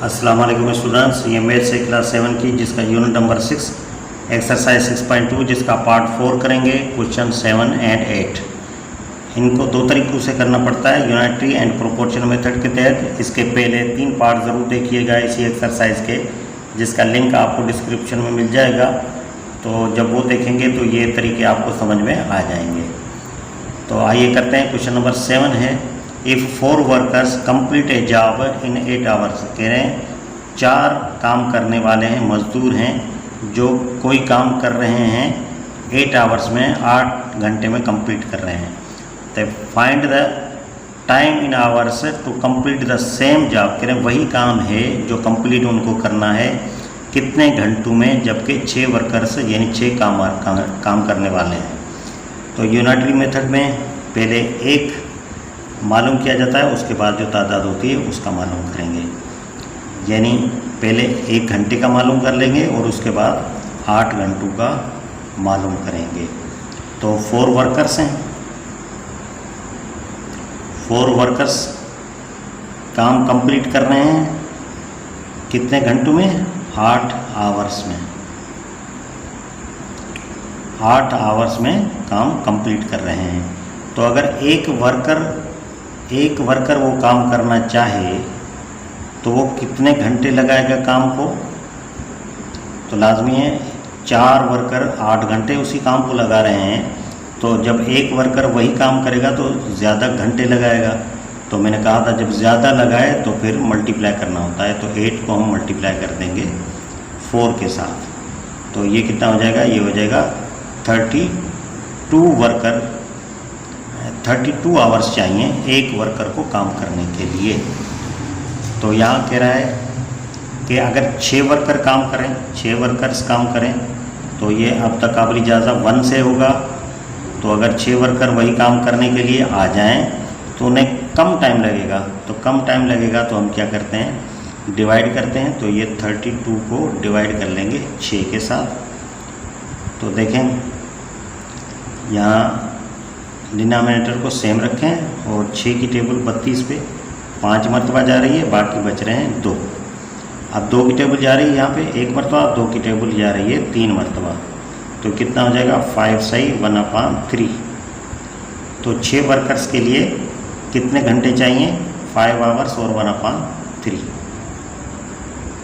अस्सलाम वालेकुम स्टूडेंट्स, ये मैथ्स है क्लास 7 की जिसका यूनिट नंबर 6 एक्सरसाइज 6.2 जिसका पार्ट 4 करेंगे। क्वेश्चन 7 एंड 8 इनको दो तरीक़ों से करना पड़ता है यूनिटरी एंड प्रोपोर्शन मेथड के तहत। इसके पहले 3 पार्ट ज़रूर देखिएगा इसी एक्सरसाइज के, जिसका लिंक आपको डिस्क्रिप्शन में मिल जाएगा। तो जब वो देखेंगे तो ये तरीके आपको समझ में आ जाएंगे। तो आइए करते हैं। क्वेश्चन नंबर 7 है, if 4 workers complete A job in 8 hours. कह रहे हैं 4 काम करने वाले हैं, मजदूर हैं जो कोई काम कर रहे हैं 8 आवर्स में, 8 घंटे में कंप्लीट कर रहे हैं। तो find the time in hours to complete the same job. कह रहे हैं वही काम है जो कंप्लीट उनको करना है कितने घंटों में, जबकि 6 वर्कर्स यानी 6 काम करने वाले हैं। तो यूनिटरी मेथड में पहले एक मालूम किया जाता है, उसके बाद जो तादाद होती है उसका मालूम करेंगे। यानी पहले 1 घंटे का मालूम कर लेंगे और उसके बाद 8 घंटों का मालूम करेंगे। तो 4 वर्कर्स हैं, 4 वर्कर्स काम कंप्लीट कर रहे हैं कितने घंटों में, 8 आवर्स में। 8 आवर्स में काम कंप्लीट कर रहे हैं। तो अगर एक वर्कर वो काम करना चाहे तो वो कितने घंटे लगाएगा काम को। तो लाजमी है 4 वर्कर 8 घंटे उसी काम को लगा रहे हैं, तो जब एक वर्कर वही काम करेगा तो ज़्यादा घंटे लगाएगा। तो मैंने कहा था जब ज़्यादा लगाए तो फिर मल्टीप्लाई करना होता है। तो 8 को हम मल्टीप्लाई कर देंगे 4 के साथ। तो ये कितना हो जाएगा, ये हो जाएगा 32 आवर्स चाहिए एक वर्कर को काम करने के लिए। तो यहाँ कह रहा है कि अगर 6 वर्कर काम करें, 6 वर्कर्स काम करें तो ये अब तक काबिल इजाज़ा 1 से होगा। तो अगर 6 वर्कर वही काम करने के लिए आ जाएं तो उन्हें कम टाइम लगेगा। तो कम टाइम लगेगा तो हम क्या करते हैं, डिवाइड करते हैं। तो ये 32 को डिवाइड कर लेंगे 6 के साथ। तो देखें यहाँ डिनोमिनेटर को सेम रखें और 6 की टेबल 32 पे 5 मरतबा जा रही है, बाकी बच रहे हैं 2। अब 2 की टेबल जा रही है यहाँ पे 1 मरतबा, 2 की टेबल जा रही है 3 मरतबा। तो कितना हो जाएगा 5 सही 1/3। तो 6 वर्कर्स के लिए कितने घंटे चाहिए, 5 आवर्स और 1/3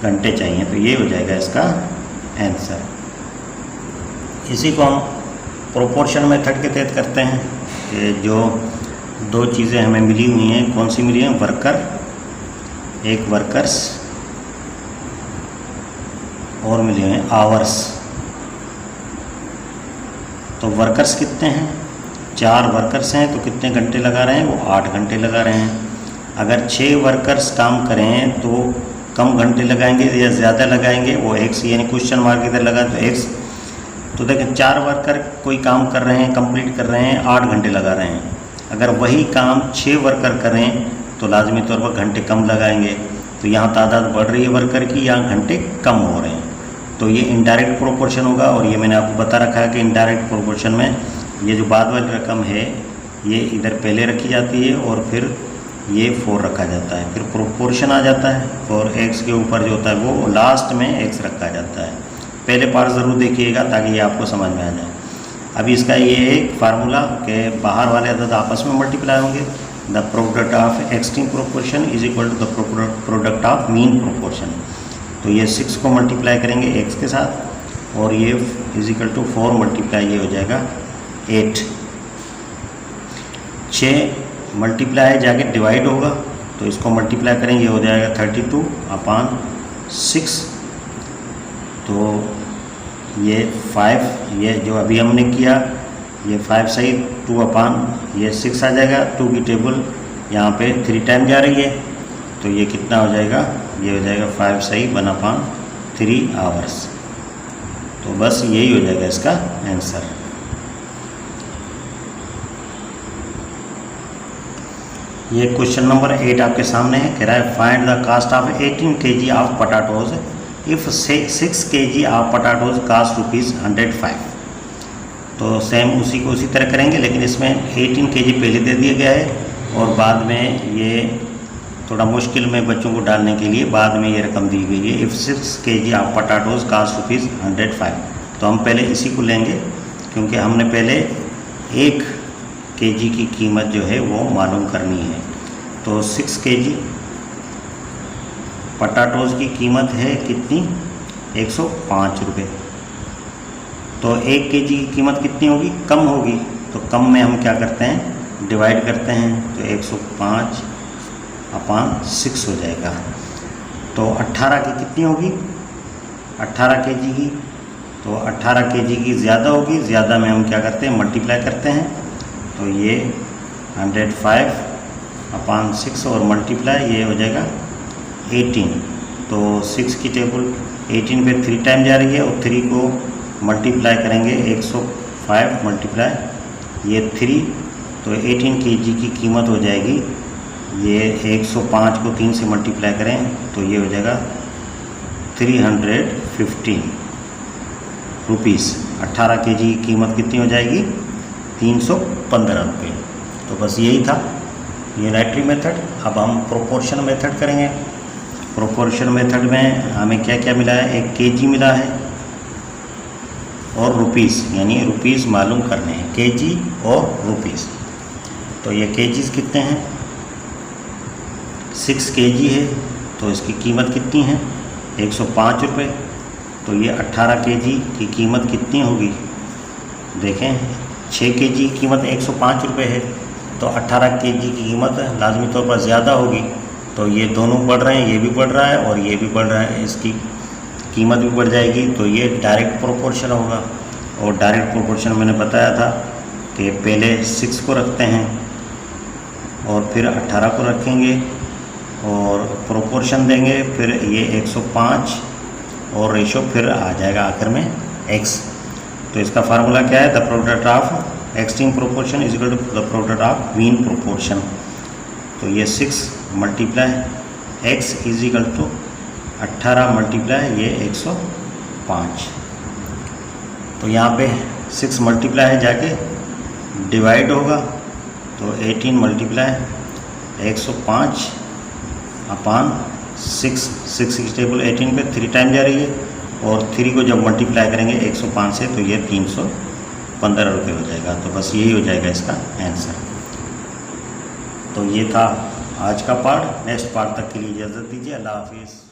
घंटे चाहिए। तो ये हो जाएगा इसका आंसर। इसी को हम प्रोपोर्शन मेथड के तहत करते हैं कि जो 2 चीज़ें हमें मिली हुई हैं, कौन सी मिली हैं, वर्कर, एक वर्कर्स और मिले हैं आवर्स। तो वर्कर्स कितने हैं, 4 वर्कर्स हैं तो कितने घंटे लगा रहे हैं, वो 8 घंटे लगा रहे हैं। अगर 6 वर्कर्स काम करें तो कम घंटे लगाएंगे या ज़्यादा लगाएंगे, वो x यानी क्वेश्चन मार्क इधर लगा तो x। तो देखें 4 वर्कर कोई काम कर रहे हैं, कंप्लीट कर रहे हैं, 8 घंटे लगा रहे हैं। अगर वही काम 6 वर्कर करें तो लाजमी तौर पर घंटे कम लगाएंगे। तो यहाँ तादाद बढ़ रही है वर्कर की, यहाँ घंटे कम हो रहे हैं। तो ये इनडायरेक्ट प्रोपोर्शन होगा। और ये मैंने आपको बता रखा है कि इनडायरेक्ट प्रोपोर्शन में ये जो बाद वाली रकम है ये इधर पहले रखी जाती है और फिर ये 4 रखा जाता है, फिर प्रोपोर्शन आ जाता है और x के ऊपर जो होता है वो लास्ट में x रखा जाता है। पहले पार्ट ज़रूर देखिएगा ताकि ये आपको समझ में आ जाए। अभी इसका ये एक फार्मूला के बाहर वाले अदद आपस में मल्टीप्लाई होंगे। The product of extreme proportion is equal to the product of mean proportion. तो ये 6 को मल्टीप्लाई करेंगे x के साथ और ये इज इक्वल टू 4 मल्टीप्लाई ये हो जाएगा 8। 6 मल्टीप्लाई जाके डिवाइड होगा तो इसको मल्टीप्लाई करेंगे, ये हो जाएगा 32/6। तो ये 5, ये जो अभी हमने किया ये 5 सही 2/6 आ जाएगा। 2 की टेबल यहाँ पे 3 टाइम जा रही है तो ये कितना हो जाएगा, ये हो जाएगा 5 सही 1/3 आवर्स। तो बस यही हो जाएगा इसका आंसर। ये क्वेश्चन नंबर 8 आपके सामने है। कह रहा है find the cost of 18 kg of potatoes if 6 kg of potatoes cost ₹105। तो सेम उसी को उसी तरह करेंगे, लेकिन इसमें 18 kg पहले दे दिया गया है और बाद में ये थोड़ा मुश्किल में बच्चों को डालने के लिए बाद में ये रकम दी गई है। If 6 kg of potatoes cost rupees 105, तो हम पहले इसी को लेंगे क्योंकि हमने पहले 1 kg की कीमत जो है वो मालूम करनी है। तो 6 kg पटाटोज की कीमत है कितनी, 105 रुपये। तो 1 kg की कीमत कितनी होगी, कम होगी, तो कम में हम क्या करते हैं, डिवाइड करते हैं, तो 105/6 हो जाएगा। तो 18 की कितनी होगी, 18 kg की, तो 18 kg की ज़्यादा होगी, ज़्यादा में हम क्या करते हैं, मल्टीप्लाई करते हैं, तो ये 105/6 और मल्टीप्लाई ये हो जाएगा 18। तो 6 की टेबल 18 पे 3 टाइम जा रही है और 3 को मल्टीप्लाई करेंगे, 105 मल्टीप्लाई ये 3, तो 18 kg की कीमत हो जाएगी, ये 105 को 3 से मल्टीप्लाई करें तो ये हो जाएगा 315 रुपीज़। 18 kg की कीमत कितनी हो जाएगी, 315 रुपये। तो बस यही था यूनिटरी मेथड। अब हम प्रोपोर्शन मेथड करेंगे। प्रोपोर्शन मेथड में हमें क्या क्या मिला है, 1 kg मिला है और रुपीज़, यानी रुपीज़ मालूम करने हैं, kg और रुपीज़। तो ये kgs कितने हैं, 6 kg है, तो इसकी कीमत कितनी है, 105 रुपये। तो ये 18 kg की कीमत कितनी होगी, देखें 6 kg की कीमत 105 रुपये है, तो 18 kg की कीमत लाजमी तौर पर ज़्यादा होगी। तो ये दोनों बढ़ रहे हैं, ये भी बढ़ रहा है और ये भी बढ़ रहा है, इसकी कीमत भी बढ़ जाएगी। तो ये डायरेक्ट प्रोपोर्शन होगा। और डायरेक्ट प्रोपोर्शन मैंने बताया था कि पहले 6 को रखते हैं और फिर 18 को रखेंगे और प्रोपोर्शन देंगे, फिर ये 105 और रेशो फिर आ जाएगा आखिर में x। तो इसका फार्मूला क्या है, the product of extreme proportion is equal to the product of mean proportion. तो ये 6 multiply x is equal to 18 multiply ये 105। तो यहाँ पे 6 मल्टीप्लाई है जाके डिवाइड होगा, तो 18 मल्टीप्लाई 105/6, 6 की टेबल 18 पे 3 टाइम जा रही है और 3 को जब मल्टीप्लाई करेंगे 105 से तो ये 315 रुपये हो जाएगा। तो बस यही हो जाएगा इसका आंसर। तो ये था आज का पार्ट। नेक्स्ट पार्ट तक के लिए इजाज़त दीजिए। अल्लाह हाफिज़।